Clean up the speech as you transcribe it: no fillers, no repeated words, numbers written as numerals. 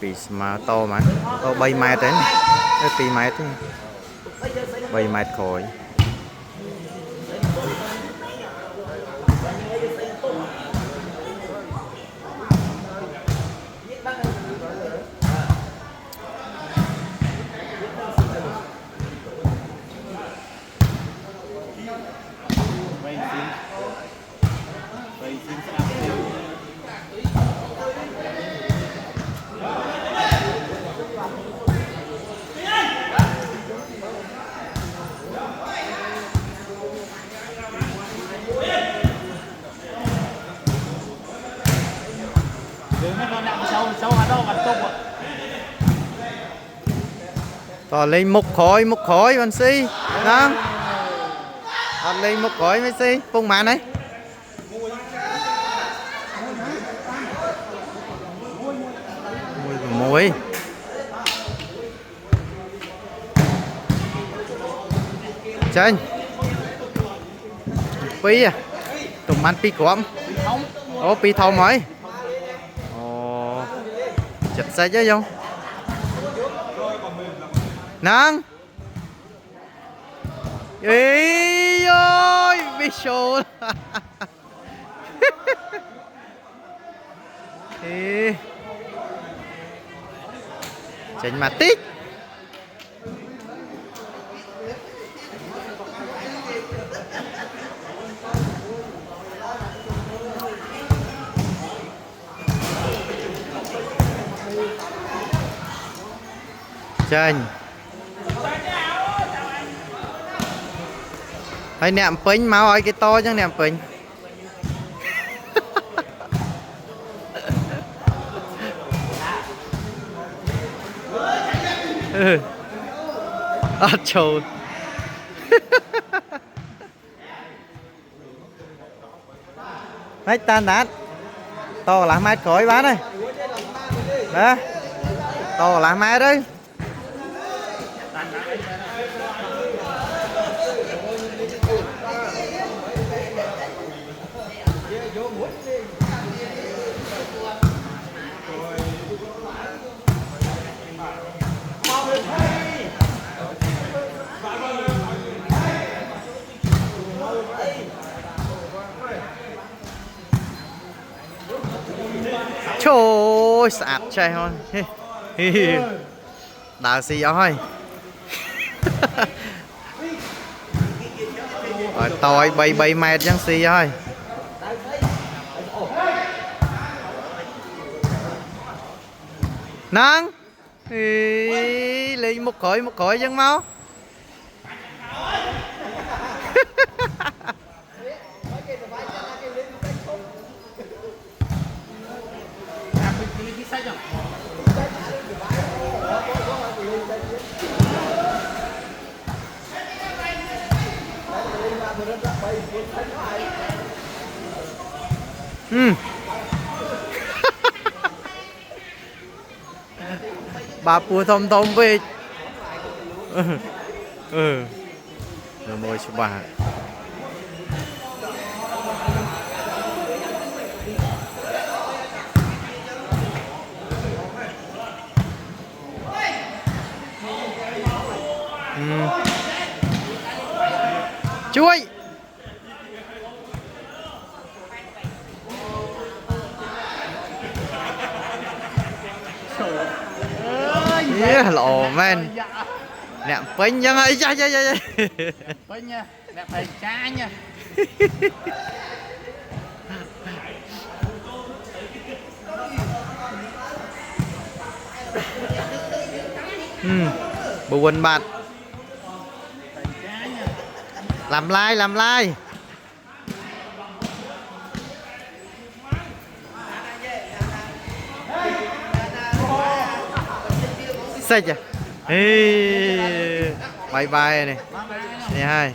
bị mà to mà to 3 mét đấy 2 mét 3 mét khỏi to lên mục khói bạn si không lên mục khói mấy si phung màn đấy mùi chơi pi à tụm ăn pi quắm ô pi thâu mới ồ chật xe chứ không nắng ý ơi visual ê chỉnh mà tích chênh hay nẹm pính máu ơi cái to chứ nẹm pính trời mấy tan đát to là mát khỏi bán đây đó to là mát đấy trời ơi sạt chơi thôi đào xì ơi tỏi 7 mét chẳng xì ơi nắng lấy một khối chẳng máu bà pua thông về rồi môi cho bà chuối lộ men nẹm pính nha ơi cha pính nha nẹm thầy cha nha buồn bạn làm like xách à bye bye này hai